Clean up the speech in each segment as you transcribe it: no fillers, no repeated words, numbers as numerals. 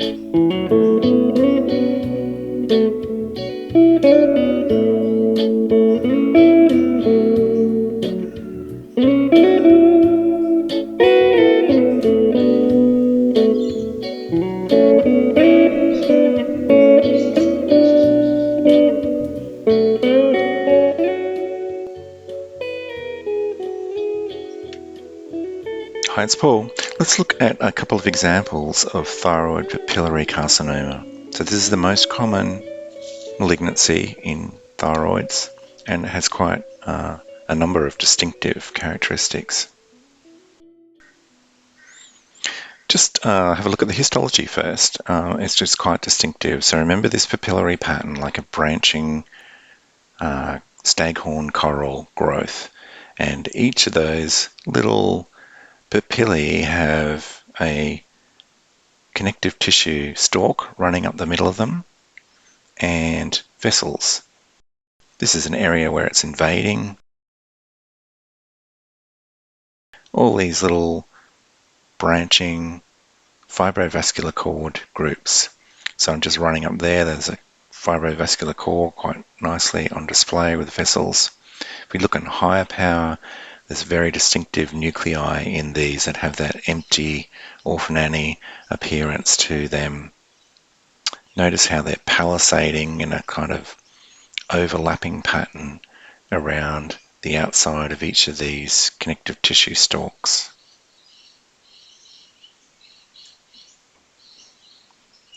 Hi, it's Paul. Let's look at a couple of examples of thyroid papillary carcinoma. So this is the most common malignancy in thyroids, and it has quite a number of distinctive characteristics. Just have a look at the histology first. It's just quite distinctive. So remember this papillary pattern, like a branching staghorn coral growth. And each of those little papillae have a connective tissue stalk running up the middle of them and vessels. This is an area where it's invading. All these little branching fibrovascular cord groups. So I'm just running up there. There's a fibrovascular core quite nicely on display with vessels. If we look at higher power, there's very distinctive nuclei in these that have that empty orphan Annie appearance to them. Notice how they're palisading in a kind of overlapping pattern around the outside of each of these connective tissue stalks.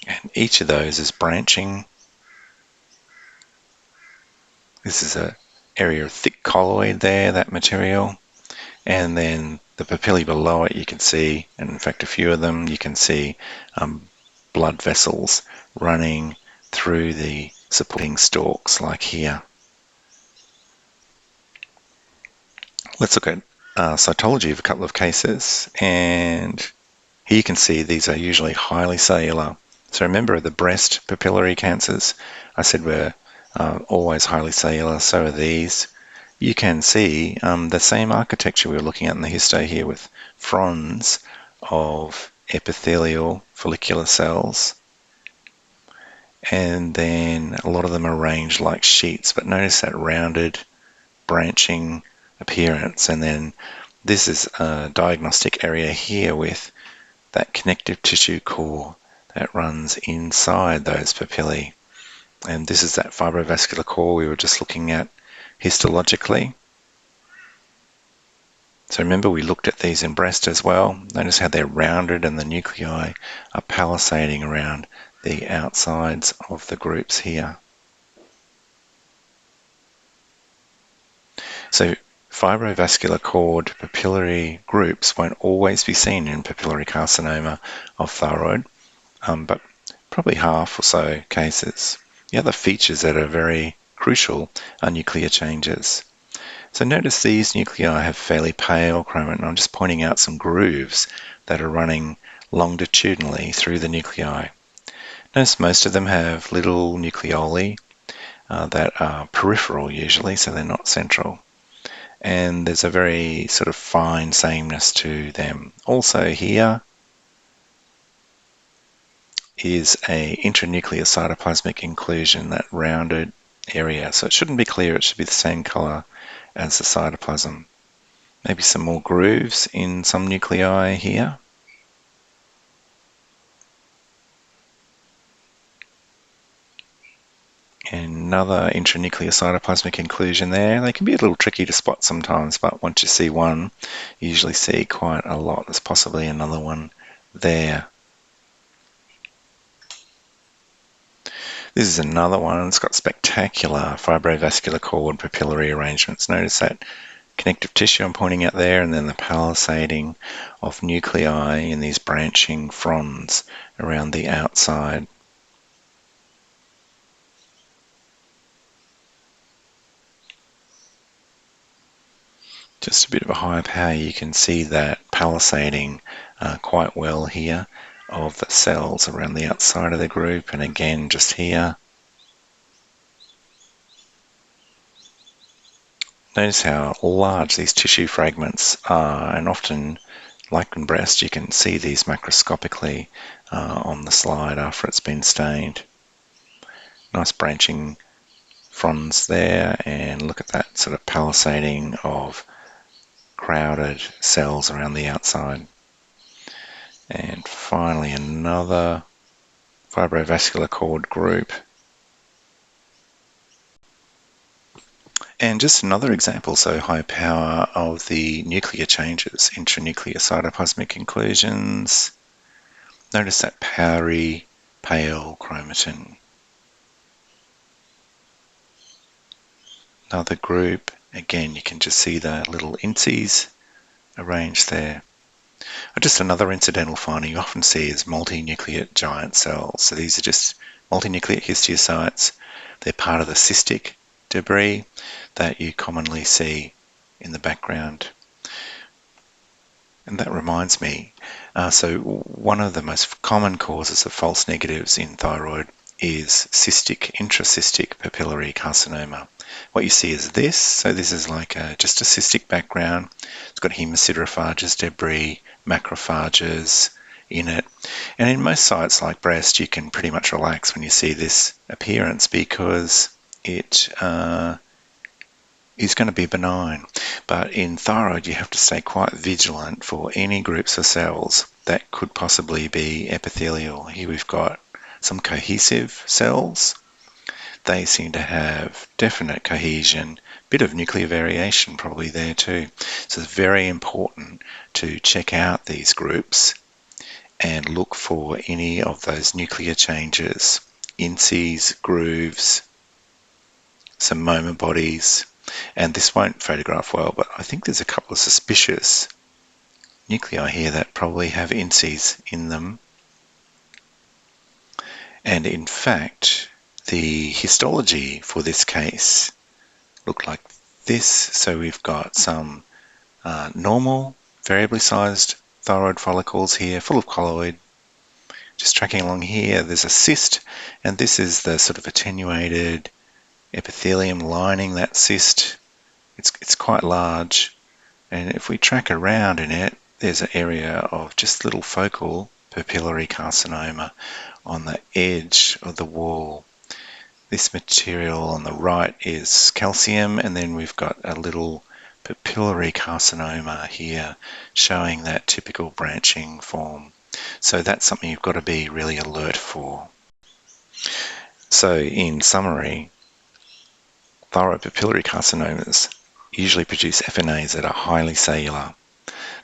And each of those is branching. This is an area of thick colloid there, that material. And then the papillae below it, you can see, and in fact a few of them, you can see blood vessels running through the supporting stalks like here. Let's look at cytology of a couple of cases, and here you can see these are usually highly cellular. So remember the breast papillary cancers I said were always highly cellular, so are these. You can see the same architecture we were looking at in the histo here with fronds of epithelial follicular cells, and then a lot of them are arranged like sheets, but notice that rounded branching appearance. And then this is a diagnostic area here with that connective tissue core that runs inside those papillae. And this is that fibrovascular core we were just looking at histologically. So remember we looked at these in breast as well. Notice how they're rounded and the nuclei are palisading around the outsides of the groups here. So fibrovascular cord papillary groups won't always be seen in papillary carcinoma of thyroid, but probably half or so cases. The other features that are very crucial are nuclear changes. So notice these nuclei have fairly pale chromatin. I'm just pointing out some grooves that are running longitudinally through the nuclei. Notice most of them have little nucleoli that are peripheral usually, so they're not central. And there's a very sort of fine sameness to them. Also here is a intranuclear cytoplasmic inclusion, that rounded area. So it shouldn't be clear, it should be the same color as the cytoplasm. Maybe some more grooves in some nuclei here. Another intranuclear cytoplasmic inclusion there. They can be a little tricky to spot sometimes, but once you see one, you usually see quite a lot. There's possibly another one there. This is another one. It's got spectacular fibrovascular cord papillary arrangements. Notice that connective tissue I'm pointing out there, and then the palisading of nuclei in these branching fronds around the outside. Just a bit of a higher power, you can see that palisading quite well here of the cells around the outside of the group, and again just here. Notice how large these tissue fragments are, and often lichen breast, you can see these macroscopically on the slide after it's been stained. Nice branching fronds there, and look at that sort of palisading of crowded cells around the outside. And finally another fibrovascular cord group. And just another example, so high power of the nuclear changes, intranuclear cytoplasmic inclusions. Notice that powdery, pale chromatin. Another group, again, you can just see the little INCEs arranged there. Just another incidental finding you often see is multinucleate giant cells. So these are just multinucleate histiocytes. They're part of the cystic debris that you commonly see in the background. And that reminds me, so one of the most common causes of false negatives in thyroid is intracystic papillary carcinoma. What you see is this, so this is like just a cystic background. It's got hemosiderophages, debris, macrophages in it. And in most sites like breast, you can pretty much relax when you see this appearance because it is going to be benign. But in thyroid, you have to stay quite vigilant for any groups of cells that could possibly be epithelial. Here we've got some cohesive cells. They seem to have definite cohesion, bit of nuclear variation probably there too. So it's very important to check out these groups and look for any of those nuclear changes, INCEs, grooves, some MoMA bodies. And this won't photograph well, but I think there's a couple of suspicious nuclei here that probably have INCEs in them. And in fact, the histology for this case looked like this. So we've got some normal, variably sized thyroid follicles here, full of colloid. Just tracking along here, there's a cyst, and this is the sort of attenuated epithelium lining that cyst. It's quite large, and if we track around in it, there's an area of just little focal papillary carcinoma on the edge of the wall. This material on the right is calcium, and then we've got a little papillary carcinoma here showing that typical branching form. So that's something you've got to be really alert for. So in summary, thyroid papillary carcinomas usually produce FNAs that are highly cellular.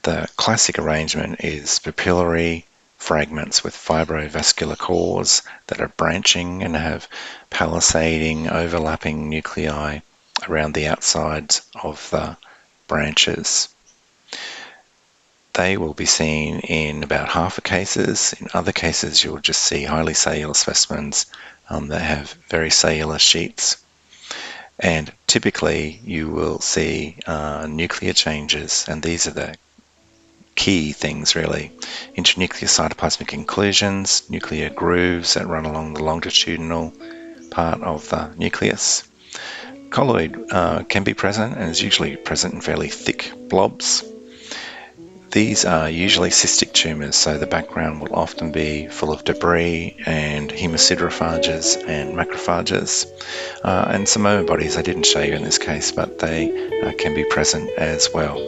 The classic arrangement is papillary fragments with fibrovascular cores that are branching and have palisading, overlapping nuclei around the outsides of the branches. They will be seen in about half the cases. In other cases, you'll just see highly cellular specimens that have very cellular sheets. And typically, you will see nuclear changes, and these are the key things really. Intranuclear cytoplasmic inclusions, nuclear grooves that run along the longitudinal part of the nucleus. Colloid can be present and is usually present in fairly thick blobs. These are usually cystic tumours, so the background will often be full of debris and hemosiderophages and macrophages. And some MoMA bodies I didn't show you in this case, but they can be present as well.